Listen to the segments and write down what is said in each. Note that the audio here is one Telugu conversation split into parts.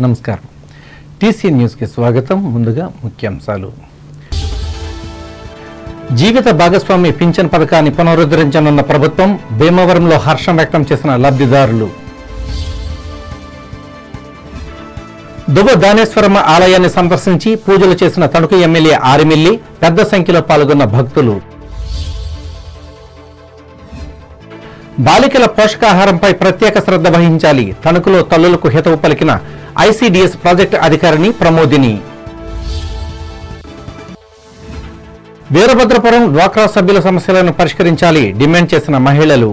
నమస్కారం. టీసీ న్యూస్కి స్వాగతం. ముందుగా ముఖ్యాంశాలు. జీవిత భాగస్వామి పింఛన్ పథకాన్ని పునరుద్ధరించనున్న ప్రభుత్వం, భీమవరంలో హర్షం వ్యక్తం చేసిన లబ్ధిదారులు. దువ్వ దానేశ్వరమ్మ ఆలయాన్ని సందర్శించి పూజలు చేసిన తణుకు ఎమ్మెల్యే ఆరిమిల్లి, పెద్ద సంఖ్యలో పాల్గొన్న భక్తులు. బాలికల పోషకాహారంపై ప్రత్యేక శ్రద్ధ వహించాలి, తణుకులో తల్లులకు హితవు పలికిన ఐసీడీఎస్ ప్రాజెక్టు అధికారిని ప్రమోదిని. వీరభద్రపురం డ్వాక్రా సభ్యుల సమస్యలను పరిష్కరించాలి, డిమాండ్ చేసిన మహిళలు.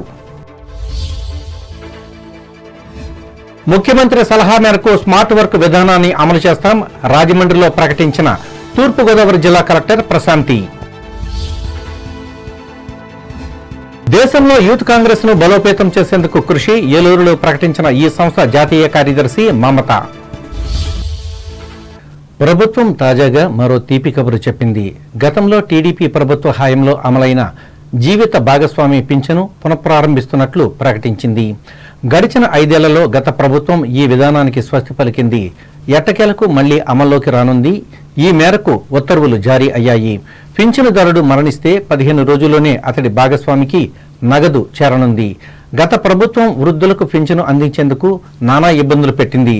ముఖ్యమంత్రి సలహా మేరకు స్మార్ట్ వర్క్ విధానాన్ని అమలు చేస్తాం, రాజమండ్రిలో ప్రకటించిన తూర్పుగోదావరి జిల్లా కలెక్టర్ ప్రశాంతి. దేశంలో యూత్ కాంగ్రెస్ ను బలోపేతం చేసేందుకు కృషి, ఏలూరులో ప్రకటించిన ఈ సంస్థ జాతీయ కార్యదర్శి మమత. ప్రభుత్వం తాజాగా మరో తీపి కబురు చెప్పింది. గతంలో టీడీపీ ప్రభుత్వ హయాంలో అమలైన జీవిత భాగస్వామి పింఛను పునఃప్రారంభిస్తున్నట్లు ప్రకటించింది. గడిచిన 5 ఏళ్లలో గత ప్రభుత్వం ఈ విధానానికి స్వస్తి పలికింది. ఎట్టకేలకు మళ్లీ అమల్లోకి రానుంది. ఈ మేరకు ఉత్తర్వులు జారీ అయ్యాయి. పింఛనుదారుడు మరణిస్తే 15 రోజుల్లోనే అతడి భాగస్వామికి నగదు చేరనుంది. గత ప్రభుత్వం వృద్ధులకు పింఛను అందించేందుకు నానా ఇబ్బందులు పెట్టింది.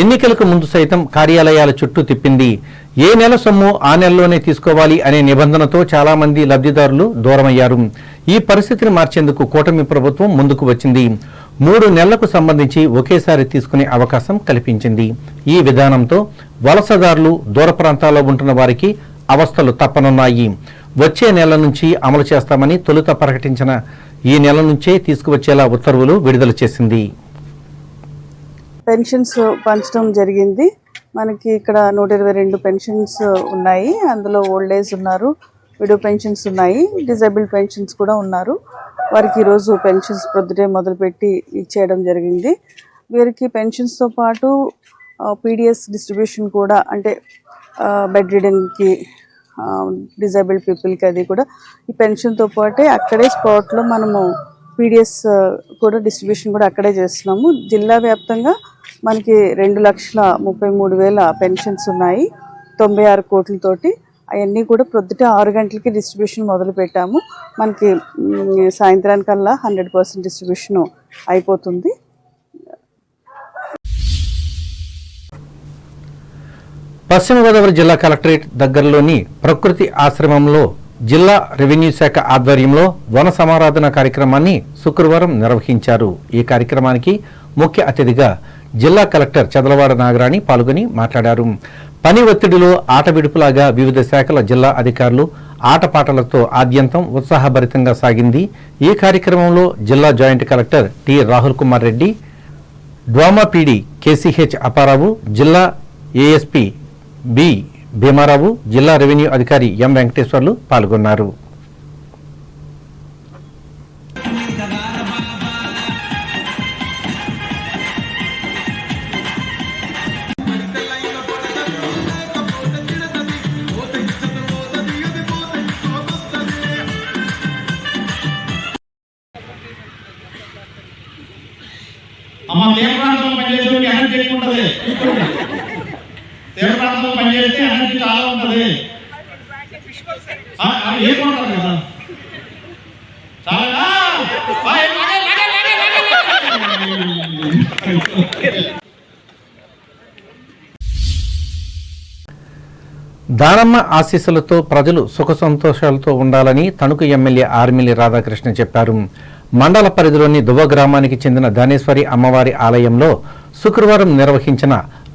ఎన్నికలకు ముందు సైతం కార్యాలయాల చుట్టూ తిప్పింది. ఏ నెల సొమ్ము ఆ నెలలోనే తీసుకోవాలి అనే నిబంధనతో చాలా మంది లబ్ధిదారులు దూరమయ్యారు. ఈ పరిస్థితిని మార్చేందుకు కూటమి ప్రభుత్వం ముందుకు వచ్చింది. 3 నెలలకు సంబంధించి ఒకేసారి తీసుకునే అవకాశం కల్పించింది. ఈ విధానంతో వలసదారులు, దూర ప్రాంతాల్లో ఉంటున్న వారికి అవస్థలు తప్పనున్నాయి. వచ్చే నెల నుంచి అమలు చేస్తామని తొలుత ప్రకటించిన ఈ నెల నుంచే తీసుకువచ్చేలా ఉత్తర్వులు విడుదల చేసింది. పెన్షన్స్ పంచడం జరిగింది. మనకి ఇక్కడ 122 పెన్షన్స్ ఉన్నాయి. అందులో ఓల్డ్ ఏజ్ ఉన్నారు, విడో పెన్షన్స్ ఉన్నాయి, డిజేబుల్డ్ పెన్షన్స్ కూడా ఉన్నారు. వారికి ఈరోజు పెన్షన్స్ ప్రొద్దుటే మొదలుపెట్టి ఇచ్చేయడం జరిగింది. వీరికి పెన్షన్స్తో పాటు పీడిఎస్ డిస్ట్రిబ్యూషన్ కూడా, అంటే బెడ్ రిడన్కి, డిజేబుల్డ్ పీపుల్కి అది కూడా ఈ పెన్షన్తో పాటే అక్కడే స్పాట్లో మనము పీడిఎస్ కూడా డిస్ట్రిబ్యూషన్ కూడా అక్కడే చేస్తున్నాము. జిల్లా వ్యాప్తంగా మనకి 2,33,000 పెన్షన్స్ ఉన్నాయి, 96 కోట్లతోటి. అవన్నీ కూడా ప్రొద్దుట 6 గంటలకి డిస్ట్రిబ్యూషన్ మొదలు పెట్టాము. మనకి సాయంత్రానికల్లా 100% డిస్ట్రిబ్యూషన్ అయిపోతుంది. పశ్చిమ గోదావరి జిల్లా కలెక్టరేట్ దగ్గరలోని ప్రకృతి ఆశ్రమంలో జిల్లా రెవెన్యూ శాఖ ఆధ్వర్యంలో వన సమారాధన కార్యక్రమాన్ని శుక్రవారం నిర్వహించారు. ఈ కార్యక్రమానికి ముఖ్య అతిథిగా జిల్లా కలెక్టర్ చదలవాడ నాగరాణి పాల్గొని మాట్లాడారు. పని ఒత్తిడిలో ఆట విడుపులాగా వివిధ శాఖల జిల్లా అధికారులు ఆటపాటలతో ఆద్యంతం ఉత్సాహభరితంగా సాగింది. ఈ కార్యక్రమంలో జిల్లా joint collector T Rahul Kumar Reddy, DWAMA PD KCH Apparao, జిల్లా ఏఎస్పీ బి భీమారావు, జిల్లా రెవెన్యూ అధికారి ఎం వెంకటేశ్వర్లు పాల్గొన్నారు. తీవ్ర ప్రాంతంలో పనిచేస్తే ఎనర్జీ చాలా ఉంటుంది. ఏమంటారు కదా చాలా దానమ్మ ఆశీస్సులతో ప్రజలు సుఖ సంతోషాలతో ఉండాలని తణుకు ఎమ్మెల్యే ఆర్మిల్లి రాధాకృష్ణ చెప్పారు. మండల పరిధిలోని దువ్వ గ్రామానికి చెందిన ధనేశ్వరి అమ్మవారి ఆలయంలో శుక్రవారం నిర్వహించిన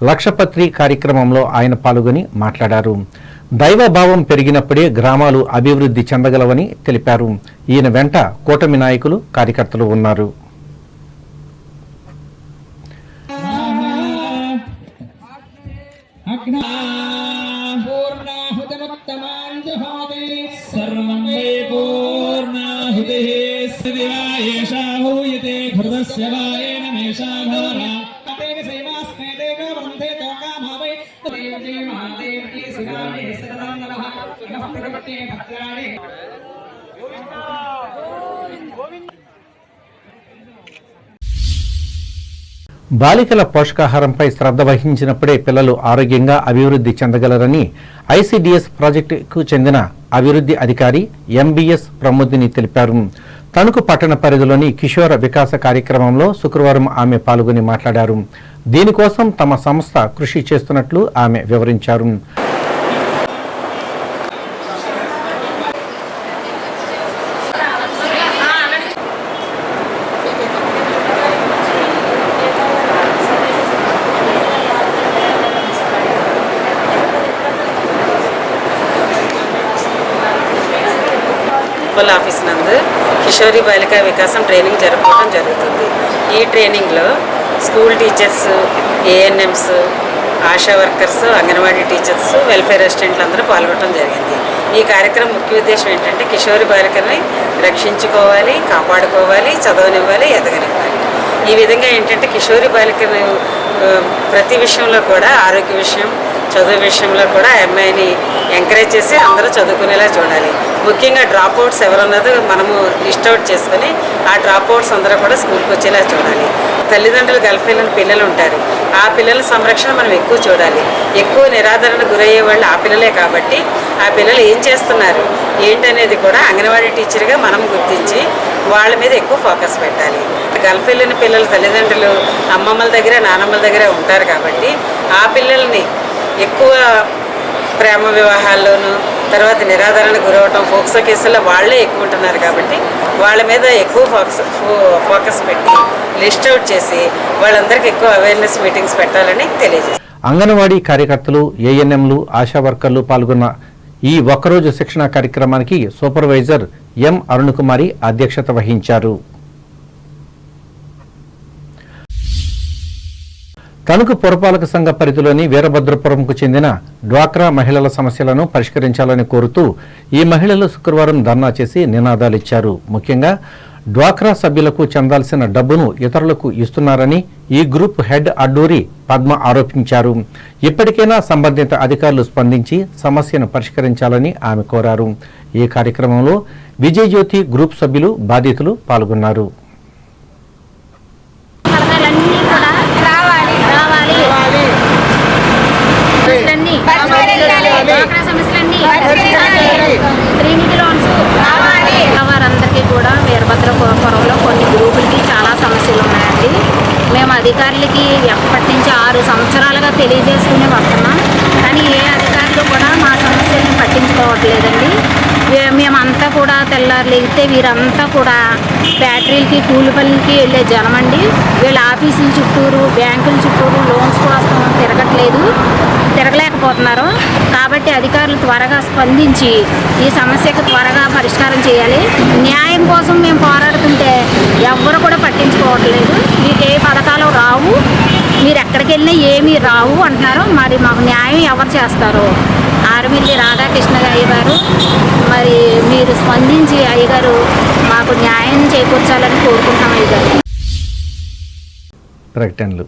లక్షపత్రి కార్యక్రమంలో ఆయన పాల్గొని మాట్లాడారు. దైవభావం పెరిగినప్పుడే గ్రామాలు అభివృద్ధి చెందగలవని తెలిపారు. ఈయన వెంట కూటమి నాయకులు, కార్యకర్తలు ఉన్నారు. బాలికల పోషకాహారంపై శ్రద్ధ వహించినప్పుడే పిల్లలు ఆరోగ్యంగా అభివృద్ధి చెందగలరని ఐసిడిఎస్ ప్రాజెక్టుకు చెందిన అభివృద్ధి అధికారి ఎంబీఎస్ ప్రమోదిని తెలిపారు. తణుకు పట్టణ పరిధిలోని కిషోర వికాస కార్యక్రమంలో శుక్రవారం ఆమె పాల్గొని మాట్లాడారు. దీనికోసం తమ సంస్థ కృషి చేస్తున్నట్లు ఆమె వివరించారు. మున్సిపల్ ఆఫీస్ నందు కిషోరి బాలికా వికాసం ట్రైనింగ్ జరుపుకోవడం జరుగుతుంది. ఈ ట్రైనింగ్లో school teachers, ANMs, ASHA workers, anganwadi teachers, welfare అసిస్టెంట్లు అందరూ పాల్గొనడం జరిగింది. ఈ కార్యక్రమం ముఖ్య ఉద్దేశం ఏంటంటే కిషోరి బాలికల్ని రక్షించుకోవాలి, కాపాడుకోవాలి, చదవనివ్వాలి, ఎదగనివ్వాలి. ఈ విధంగా ఏంటంటే కిషోరి బాలికలు ప్రతి విషయంలో కూడా ఆరోగ్య విషయం, చదువు విషయంలో కూడా అమ్మాయిని ఎంకరేజ్ చేసి అందరూ చదువుకునేలా చూడాలి. ముఖ్యంగా డ్రాప్ అవుట్స్ ఎవరున్నదో మనము లిస్ట్ అవుట్ చేసుకొని ఆ డ్రాప్ అవుట్స్ అందరూ కూడా స్కూల్కి వచ్చేలా చూడాలి. తల్లిదండ్రులు గల్ఫీలని పిల్లలు ఉంటారు. ఆ పిల్లల సంరక్షణ మనం ఎక్కువ చూడాలి. ఎక్కువ నిరాదరణ గురయ్యే వాళ్ళు ఆ పిల్లలే కాబట్టి ఆ పిల్లలు ఏం చేస్తున్నారు ఏంటనేది కూడా అంగన్వాడీ టీచర్గా మనం గుర్తించి వాళ్ళ మీద ఎక్కువ ఫోకస్ పెట్టాలి. గల్ఫ్ వెళ్ళిన పిల్లలు తల్లిదండ్రులు అమ్మమ్మల దగ్గర, నానమ్మల దగ్గర ఉంటారు కాబట్టి ఆ పిల్లల్ని ఎక్కువ ప్రేమ వివాహాల్లోనూ తర్వాత నిరాదరణ గురవటం, ఫోక్సో కేసుల్లో వాళ్ళే ఎక్కువ ఉంటున్నారు కాబట్టి వాళ్ళ మీద ఎక్కువ ఫోకస్ పెట్టి లిస్ట్ అవుట్ చేసి వాళ్ళందరికీ ఎక్కువ అవేర్నెస్ మీటింగ్స్ పెట్టాలని తెలియజేస్తారు. అంగన్వాడీ కార్యకర్తలు, ఏఎన్ఎంలు, ఆశా వర్కర్లు పాల్గొన్న ఈ ఒక్కరోజు శిక్షణ కార్యక్రమానికి సూపర్వైజర్ ఎం అరుణకుమారి అధ్యక్షత వహించారు. తణుకు పురపాలక సంఘ పరిధిలోని వీరభద్రపురంకు చెందిన డ్వాక్రా మహిళల సమస్యలను పరిష్కరించాలని కోరుతూ ఈ మహిళలు శుక్రవారం ధర్నా చేసి నినాదాలిచ్చారు. ముఖ్యంగా డ్వాక్రా సభ్యులకు చెందాల్సిన డబ్బును ఇతరులకు ఇస్తున్నారని ఈ గ్రూప్ హెడ్ అడ్డూరి పద్మ ఆరోపించారు. ఇప్పటికైనా సంబంధిత అధికారులు స్పందించి సమస్యను పరిష్కరించాలని ఆమె కోరారు. ఈ కార్యక్రమంలో విజయజ్యోతి గ్రూప్ సభ్యులు, బాధితులు పాల్గొన్నారు. వారందరికీ కూడా వీరభద్రపురంలో కొన్ని గ్రూపులకి చాలా సమస్యలు ఉన్నాయండి. మేము అధికారులకి ఎప్పటి నుంచి 6 సంవత్సరాలుగా తెలియజేసుకుని వస్తున్నాం. కానీ ఏ అధికారులు కూడా మా సమస్యలను పట్టించుకోవట్లేదండి. మేమంతా కూడా తెల్లారు లేగితే వీరంతా కూడా ఫ్యాక్టరీలకి, కూలి పనులకి వెళ్ళే జనమండి. వీళ్ళ ఆఫీసుల చుట్టూరు, బ్యాంకుల చుట్టూరు లోన్స్ కోసం తిరగలేకపోతున్నారు. కాబట్టి అధికారులు త్వరగా స్పందించి ఈ సమస్యకు త్వరగా పరిష్కారం చేయాలి. న్యాయం కోసం మేము పోరాడుతుంటే ఎవ్వరు కూడా పట్టించుకోవట్లేదు. మీకు ఏ పథకాలు రావు, మీరు ఎక్కడికి వెళ్ళినా ఏమీ రావు అంటున్నారు. మరి మాకు న్యాయం ఎవరు చేస్తారు? ఆర్మిల్లి రాధాకృష్ణ అయ్యగారు, మరి మీరు స్పందించి అయ్యగారు మాకు న్యాయం చేకూర్చాలని కోరుకుంటున్నాం. అయ్యగారు ప్రకటనలు.